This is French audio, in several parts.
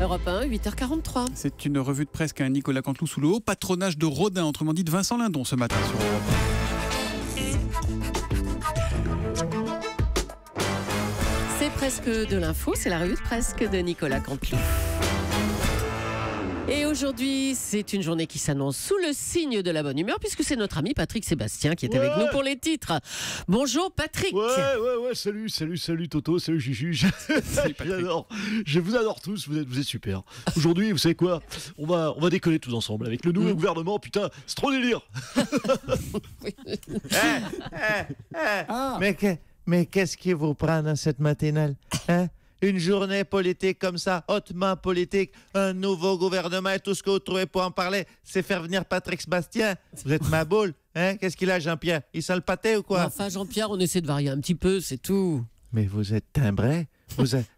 Europe 1, 8h43. C'est une revue de presse qu'un Nicolas Canteloup sous le haut patronage de Rodin, autrement dit de Vincent Lindon ce matin sur Europe 1. C'est presque de l'info, c'est la revue de presse de Nicolas Canteloup. Et aujourd'hui, c'est une journée qui s'annonce sous le signe de la bonne humeur, puisque c'est notre ami Patrick Sébastien qui est avec nous pour les titres. Bonjour Patrick. Ouais, salut Toto, salut Juju. Je vous adore tous, vous êtes super. Aujourd'hui, vous savez quoi, on va décoller tous ensemble avec le nouveau gouvernement, putain, c'est trop délire. Mais qu'est-ce qui vous prend dans cette matinale, hein? Une journée politique comme ça, hautement politique, un nouveau gouvernement et tout ce que vous trouvez pour en parler, c'est faire venir Patrick Sébastien. Vous êtes ma boule, hein? Qu'est-ce qu'il a, Jean-Pierre? Il sent le pâté ou quoi? Enfin, Jean-Pierre, on essaie de varier un petit peu, c'est tout. Mais vous êtes timbré?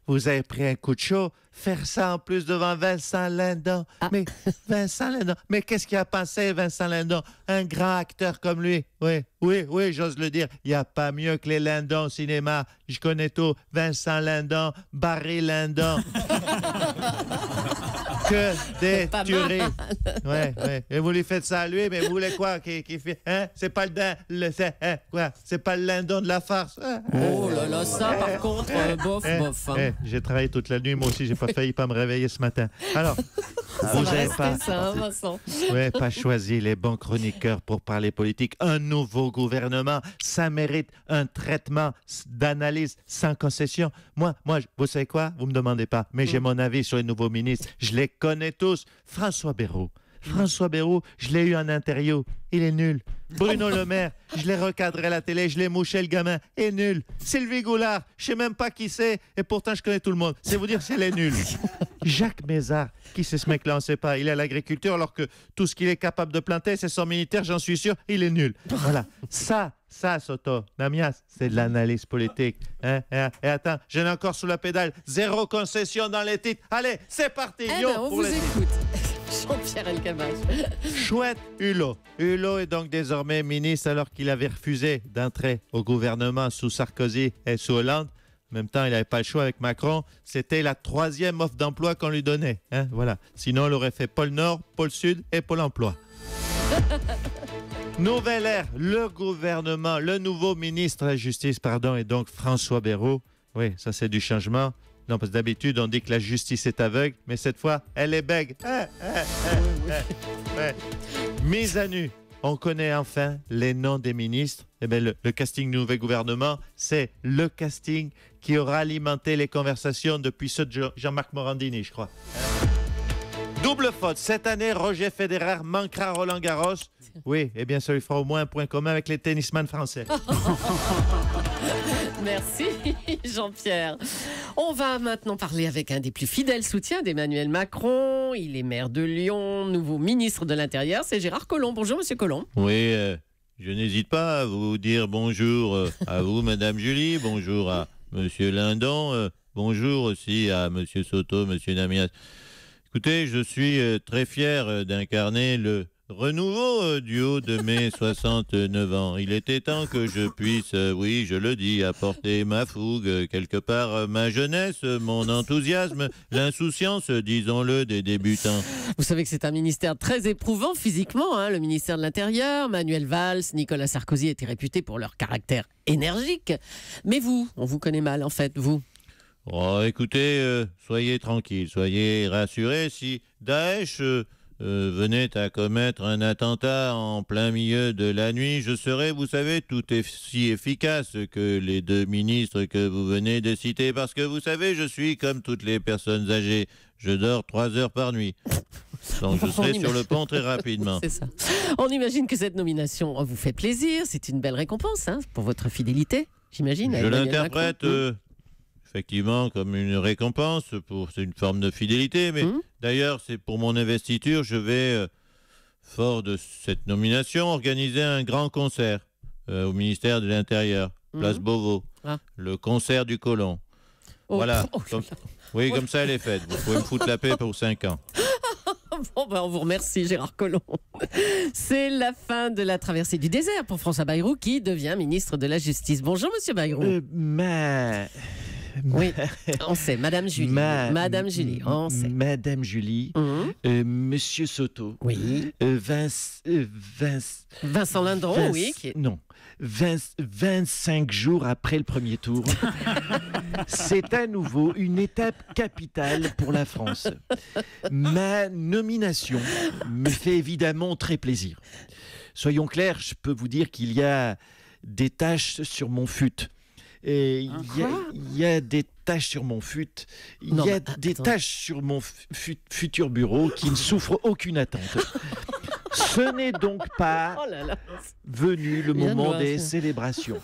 Vous avez pris un coup de chaud? Faire ça en plus devant Vincent Lindon. Mais Vincent Lindon, mais qu'est-ce qu'il a pensé, Vincent Lindon? Un grand acteur comme lui. Oui, j'ose le dire. Il n'y a pas mieux que les Lindon au cinéma. Je connais tout. Vincent Lindon, Barry Lindon. Que des tueries. Ouais. Et vous lui faites ça à lui, mais vous voulez quoi qu'il fait? Hein? C'est pas c'est pas le Lindon de la farce. Oh là là, ça par contre, bof. Hein. J'ai travaillé toute la nuit, moi aussi, j'ai pas failli pas me réveiller ce matin. Alors, vous n'avez pas Vincent. Pas choisi les bons chroniqueurs pour parler politique. Un nouveau gouvernement, ça mérite un traitement d'analyse sans concession. Moi, vous savez quoi? Vous me demandez pas, mais j'ai mon avis sur les nouveaux ministres. Je les connais tous. François Bayrou, je l'ai eu en interview. Il est nul. Bruno Le Maire, je l'ai recadré à la télé, je l'ai mouché le gamin. Il est nul. Sylvie Goulard, je sais même pas qui c'est, et pourtant je connais tout le monde. C'est vous dire s'il est nul. Jacques Mézard, qui c'est ce mec-là, on sait pas. Il est à l'agriculture alors que tout ce qu'il est capable de planter, c'est son militaire, j'en suis sûr, il est nul. Voilà. Ça, Soto, Namias, c'est de l'analyse politique. Et attends, j'en ai encore sous la pédale. Zéro concession dans les titres. Allez, c'est parti. On vous écoute. Jean-Pierre Elkabbach. Chouette Hulot. Hulot est donc désormais ministre alors qu'il avait refusé d'entrer au gouvernement sous Sarkozy et sous Hollande. En même temps, il n'avait pas le choix avec Macron. C'était la 3e offre d'emploi qu'on lui donnait. Voilà. Sinon, il aurait fait Pôle Nord, Pôle Sud et Pôle Emploi. Nouvelle ère, le gouvernement, le nouveau ministre de la Justice, est donc François Bayrou. Oui, ça c'est du changement. Non, parce que d'habitude, on dit que la justice est aveugle, mais cette fois, elle est bègue. Mise à nu. On connaît enfin les noms des ministres. Eh bien, le casting du nouveau gouvernement, c'est le casting qui aura alimenté les conversations depuis ceux de Jean-Marc Morandini, je crois. Double faute. Cette année, Roger Federer manquera à Roland-Garros. Oui, eh bien, ça lui fera au moins un point commun avec les tennisman français. Merci Jean-Pierre. On va maintenant parler avec un des plus fidèles soutiens d'Emmanuel Macron. Il est maire de Lyon, nouveau ministre de l'Intérieur. C'est Gérard Collomb. Bonjour Monsieur Collomb. Oui, je n'hésite pas à vous dire bonjour à vous Madame Julie, bonjour à Monsieur Lindon, bonjour aussi à Monsieur Soto, Monsieur Namias. Écoutez, je suis très fier d'incarner le renouveau du haut de mes 69 ans. Il était temps que je puisse, oui, je le dis, apporter ma fougue, quelque part ma jeunesse, mon enthousiasme, l'insouciance, disons-le, des débutants. Vous savez que c'est un ministère très éprouvant physiquement, le ministère de l'Intérieur. Manuel Valls, Nicolas Sarkozy étaient réputés pour leur caractère énergique. Mais vous, on vous connaît mal en fait, vous. Oh, écoutez, soyez tranquille, soyez rassurés. Si Daesh venait à commettre un attentat en plein milieu de la nuit, je serais, vous savez, tout aussi efficace que les 2 ministres que vous venez de citer, parce que vous savez, je suis comme toutes les personnes âgées, je dors 3 heures par nuit. Donc je serai sur le pont très rapidement. C'est ça. On imagine que cette nomination vous fait plaisir, c'est une belle récompense pour votre fidélité, j'imagine. Je l'interprète effectivement comme une récompense, c'est une forme de fidélité, mais d'ailleurs c'est pour mon investiture, je vais, fort de cette nomination, organiser un grand concert au ministère de l'Intérieur, place Beauvau, le concert du Colon. Voilà, comme ça elle est faite, vous pouvez me foutre la paix pour 5 ans. Bon, on vous remercie Gérard Collomb. C'est la fin de la traversée du désert pour François Bayrou qui devient ministre de la Justice. Bonjour Monsieur Bayrou. Oui, on sait, Madame Julie. Madame Julie, on sait. Madame Julie, Monsieur Soto. Oui. Vincent Lindon, oui. Non. 25 jours après le premier tour, c'est à nouveau une étape capitale pour la France. Ma nomination me fait évidemment très plaisir. Soyons clairs, je peux vous dire qu'il y a des taches sur mon fut. Il y a des taches sur mon fut. Il y a des taches sur mon futur bureau qui ne souffrent aucune attente. Ce n'est donc pas venu le moment des célébrations.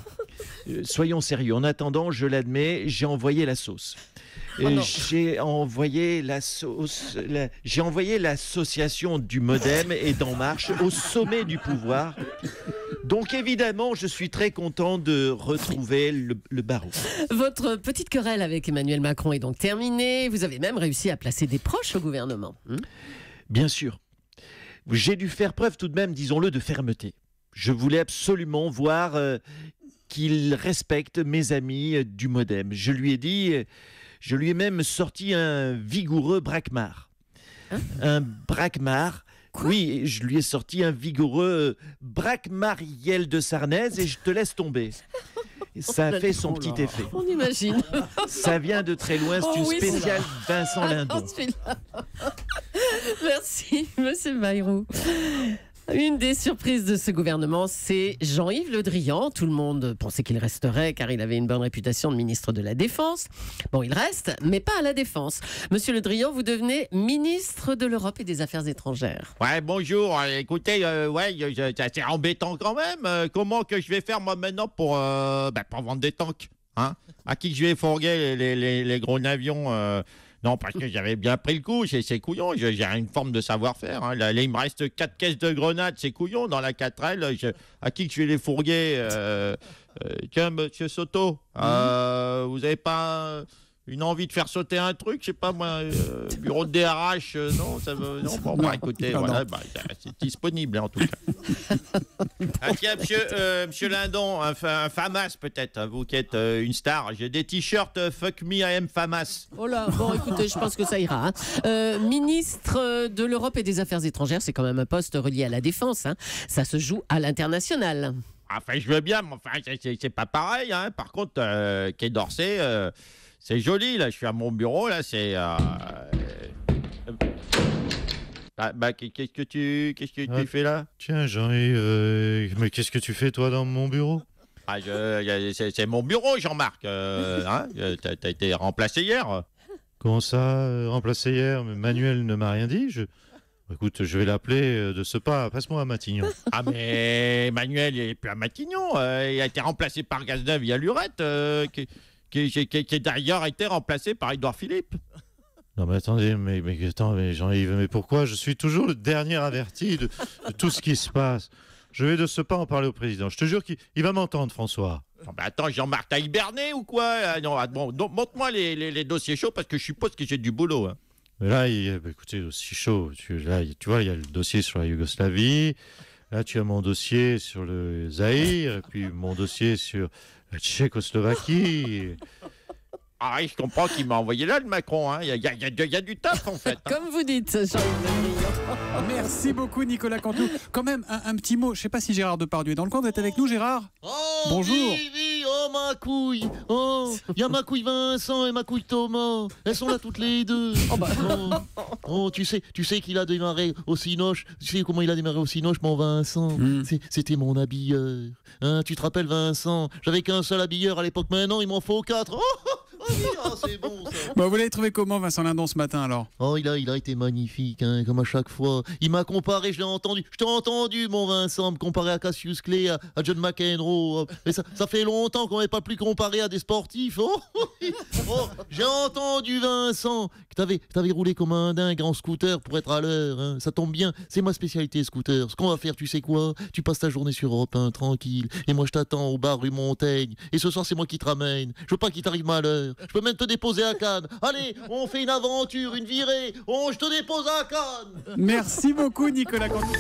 Soyons sérieux. En attendant, je l'admets, j'ai envoyé la sauce. J'ai envoyé l'association du Modem et d'En Marche au sommet du pouvoir. Donc évidemment, je suis très content de retrouver le barreau. Votre petite querelle avec Emmanuel Macron est donc terminée. Vous avez même réussi à placer des proches au gouvernement. Bien sûr. J'ai dû faire preuve tout de même, disons-le, de fermeté. Je voulais absolument voir qu'il respecte mes amis du Modem. Je lui ai même sorti un vigoureux braquemar. Un braquemar. Oui, je lui ai sorti un vigoureux braquemariel de Sarnez et je te laisse tomber. Ça a fait son petit effet. On imagine. Ça vient de très loin, c'est une spéciale Vincent Lindon. Merci, Monsieur Bayrou. Une des surprises de ce gouvernement, c'est Jean-Yves Le Drian. Tout le monde pensait qu'il resterait car il avait une bonne réputation de ministre de la Défense. Bon, il reste, mais pas à la Défense. Monsieur Le Drian, vous devenez ministre de l'Europe et des Affaires étrangères. Ouais, bonjour. Écoutez, c'est embêtant quand même. Comment que je vais faire moi maintenant pour vendre des tanks, hein? À qui je vais fourguer les gros avions Non, parce que j'avais bien pris le coup, c'est couillon, j'ai une forme de savoir-faire. Hein. Là, il me reste 4 caisses de grenades, c'est couillon, dans la 4L. À qui je vais les fourguer Tiens, monsieur Soto, vous n'avez pas une envie de faire sauter un truc, je sais pas moi, bureau de DRH, non, écoutez, voilà, c'est disponible en tout cas. Tiens, monsieur Lindon, un FAMAS peut-être, vous qui êtes une star, j'ai des t-shirts Fuck Me I Am FAMAS. Oh là, bon écoutez, je pense que ça ira. Ministre de l'Europe et des Affaires étrangères, c'est quand même un poste relié à la défense, hein. Ça se joue à l'international. Enfin, je veux bien, mais enfin, c'est pas pareil, hein. Par contre, Quai d'Orsay... c'est joli, là, je suis à mon bureau, là, c'est... qu'est-ce que tu fais là? Tiens, Jean-Yves, mais qu'est-ce que tu fais, toi, dans mon bureau? C'est mon bureau, Jean-Marc. T'as été remplacé hier. Comment ça, remplacé hier? Manuel ne m'a rien dit. Écoute, je vais l'appeler de ce pas. Passe-moi à Matignon. Ah, mais Manuel, il n'est plus à Matignon. Il a été remplacé par Gazneuf via Lurette, qui a d'ailleurs été remplacé par Édouard Philippe. Non mais attendez, mais Jean-Yves, mais pourquoi je suis toujours le dernier averti de tout ce qui se passe? Je vais de ce pas en parler au président. Je te jure qu'il va m'entendre, François. Non, mais attends, Jean-Marc, t'as hiberné ou quoi? Non, bon, montre-moi les dossiers chauds parce que je suppose que j'ai du boulot. Hein. Mais là, écoutez, aussi chaud. Tu vois, il y a le dossier sur la Yougoslavie. Là, tu as mon dossier sur le Zaïre, et puis mon dossier sur la Tchécoslovaquie. Ah oui, je comprends qu'il m'a envoyé là, le Macron. Hein. Il y a du taf, en fait. Hein. Comme vous dites, Jean-Yves Le Drian. Merci beaucoup, Nicolas Canteloup. Quand même, un petit mot. Je ne sais pas si Gérard Depardieu est dans le coin. Vous êtes avec nous, Gérard? Bonjour. Oui, oh ma couille. Oh, il y a ma couille Vincent et ma couille Thomas. Elles sont là toutes les deux. Oh, tu sais qu'il a démarré au Cinoche. Tu sais comment il a démarré au Cinoche, mon Vincent? C'était mon habilleur. Hein, tu te rappelles, Vincent? J'avais qu'un seul habilleur à l'époque. Maintenant, il m'en faut 4. C'est bon ça. Vous l'avez trouvé comment, Vincent Lindon, ce matin alors? Oh, il a été magnifique, hein, comme à chaque fois. Il m'a comparé, je t'ai entendu, mon Vincent, me comparer à Cassius Clay, à John McEnroe. Mais ça fait longtemps qu'on n'avait pas plus comparé à des sportifs. J'ai entendu, Vincent, que t'avais roulé comme un dingue en scooter pour être à l'heure. Hein. Ça tombe bien, c'est ma spécialité, scooter. Ce qu'on va faire, tu sais quoi? Tu passes ta journée sur Europe 1, tranquille. Et moi, je t'attends au bar rue Montaigne. Et ce soir, c'est moi qui te ramène. Je veux pas qu'il t'arrive malheur. Je peux même te déposer à Cannes. Allez, on fait une aventure, une virée. Je te dépose à Cannes. Merci beaucoup, Nicolas Canteloup.